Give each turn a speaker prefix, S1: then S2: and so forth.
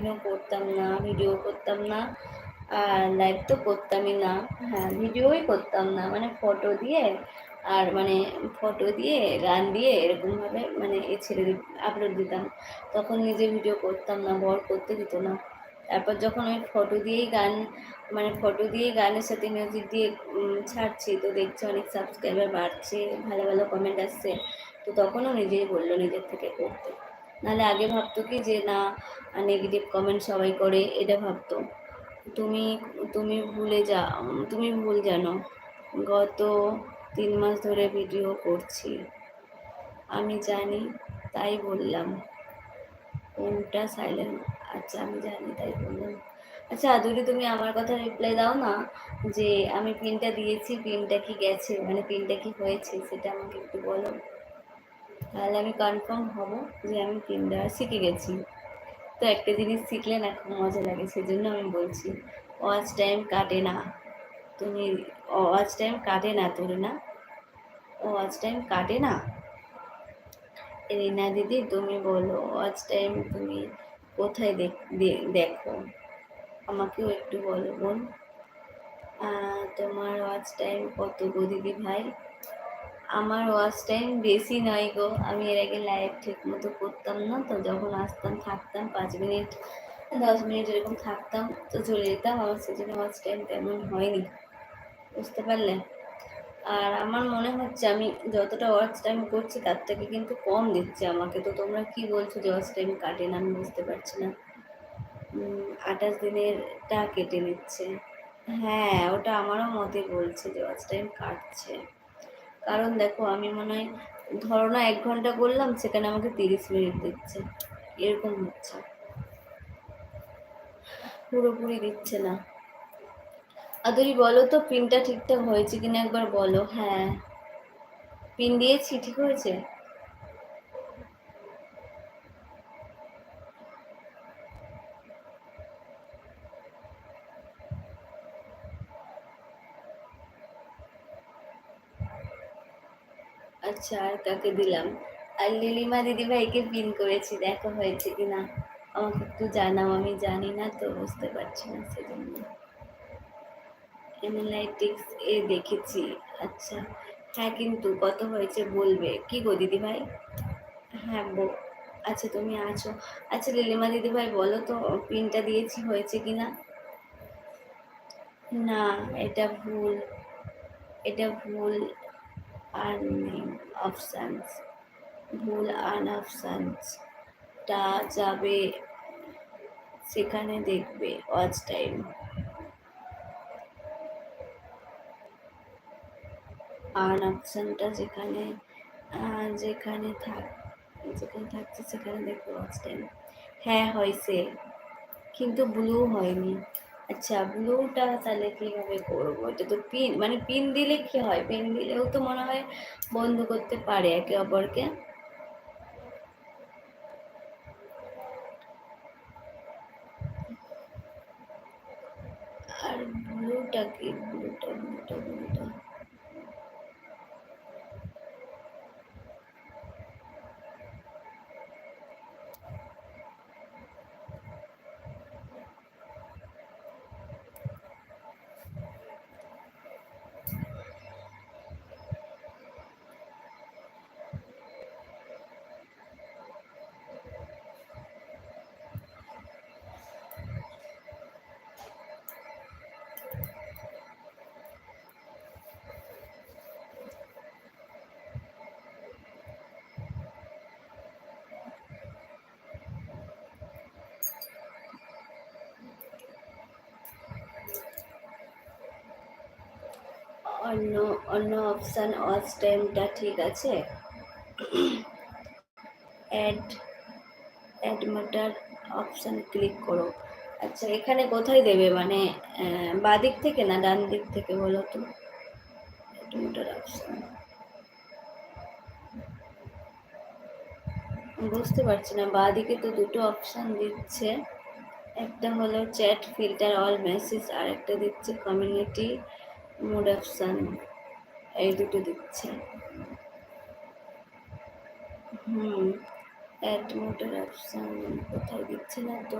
S1: করতাম না, ভিডিও করতাম না, আর লাইভ তো করতামই না। হ্যাঁ, ভিডিওই করতাম না, মানে ফটো দিয়ে আর মানে ফটো দিয়ে গান দিয়ে এরকমভাবে মানে ছেড়ে আপলোড দিতাম। তখন নিজে ভিডিও করতাম না, বর করতে দিত না। তারপর যখন ওই ফটো দিয়েই গান, মানে ফটো দিয়েই গানের সাথে মিউজিক দিয়ে ছাড়ছি, তো দেখছি অনেক সাবস্ক্রাইবার বাড়ছে, ভালো ভালো কমেন্ট আসছে, তো তখনও নিজেই বললো নিজের থেকে করতে। নাহলে আগে ভাবতো কি যে না, নেগেটিভ কমেন্ট সবাই করে, এটা ভাবতো। তুমি তুমি তুমি ভুল জানো। গত 3 মাস ধরে ভিডিও করছি, আমি জানি, তাই বললাম। কোনটা সাইলেন্ট? আচ্ছা, আমি জানি তাই বললাম। আচ্ছা আদুরি, তুমি আমার কথা রিপ্লাই দাও না, যে আমি পিনটা দিয়েছি, পিনটা কি গেছে, মানে পিনটা কি হয়েছে, সেটা আমাকে একটু বলো। তাহলে আমি কনফার্ম হব যে আমি পিন দেওয়া শিখে গেছি। তো একটা জিনিস শিখলে না খুব মজা লাগে, সেজন্য আমি বলছি। ওয়াচ টাইম কাটে না। তুমি ওয়াচ টাইম কাটে না তোর না? ওয়াচ টাইম কাটে না। রিনা দিদি, তুমি বলো ওয়াচ টাইম তুমি কোথায় দেখো, আমাকেও একটু বলো বোন। তোমার ওয়াচ টাইম কত গো দিদি ভাই? আমার ওয়াচ টাইম বেশি নয় গো, আমি এর আগে লাইভ ঠিক মতো করতাম না, তো যখন আসতাম থাকতাম 5 মিনিট 10 মিনিট এরকম থাকতাম, তো চলে যেতাম, আমার সেজন্য ওয়াচ টাইম তেমন হয়নি, বুঝতে পারলে? আর আমার মনে হচ্ছে আমি যতটা ওয়াচ টাইম করছি তার থেকে কিন্তু কম দিচ্ছে আমাকে, তো তোমরা কি বলছো যে ওয়াচ টাইম কাটে না? আমি বুঝতে পারছি না। 28 দিনেরটা কেটে নিচ্ছে। হ্যাঁ, ওটা আমারও মতে বলছে যে ওয়াচ টাইম কাটছে। কারণ দেখো, আমি মনে হয় ধরো না 1 ঘন্টা করলাম, সেখানে আমাকে 30 মিনিট দিচ্ছে, এরকম হচ্ছে, পুরোপুরি দিচ্ছে না। আদুরি বলো তো পিনটা ঠিকঠাক হয়েছে কিনা একবার বলো। হ্যাঁ, পিন দিয়েছি, ঠিক হয়েছে। আচ্ছা, আর কাকে দিলাম? আর লিলিমা দিদিভাইকে পিন করেছি, দেখো হয়েছে কিনা আমাকে একটু জানাও, আমি জানি না তো, বুঝতে পারছি না সেজন্য। অ্যানালাইটিক্স এ দেখেছি। আচ্ছা, হ্যাঁ, কিন্তু কত হয়েছে বলবে কি গো দিদিভাই? হ্যাঁ আচ্ছা, তুমি আছো। আচ্ছা লিলিমা দিদিভাই বলো তো পিনটা দিয়েছি হয়েছে কিনা। না, এটা ভুল, এটা ভুল। আর্নিং অপশানস, ভুল আর্ন অপশানস টা যাবে, সেখানে দেখবে ওয়াচ টাইম। আর্ন অপশানটা যেখানে যেখানে যেখানে থাকছে সেখানে দেখবে ওয়াচ টাইম। হ্যাঁ হয়েছে, কিন্তু ব্লু হয়নি। আচ্ছা, ব্লুটা তাহলে কীভাবে করবো? এটা তো পিন, মানে পিন দিলে কি হয়, পিন দিলেও তো মনে হয় বন্ধ করতে পারে একে অপরকে। আর ব্লুটা কি? ব্লুটা অন্য অন্য অপশান ওয়াচ টাইমটা ঠিক আছে। অ্যাড অ্যাড মাটার অপশান ক্লিক করো। আচ্ছা, এখানে কোথায় দেবে, মানে বাঁ দিক থেকে না ডান দিক থেকে বলো তো? অ্যাড মাটার অপশান বুঝতে পারছি না, বাঁ দিকে তো দুটো অপশান দিচ্ছে, একটা হলো চ্যাট ফিল্টার অল মেসেজ, আর একটা দিচ্ছে কমিউনিটি মোড অপশান, এই দুটো দিচ্ছে। হুম, অ্যাড মোটর অপশান কোথায় দিচ্ছে না তো।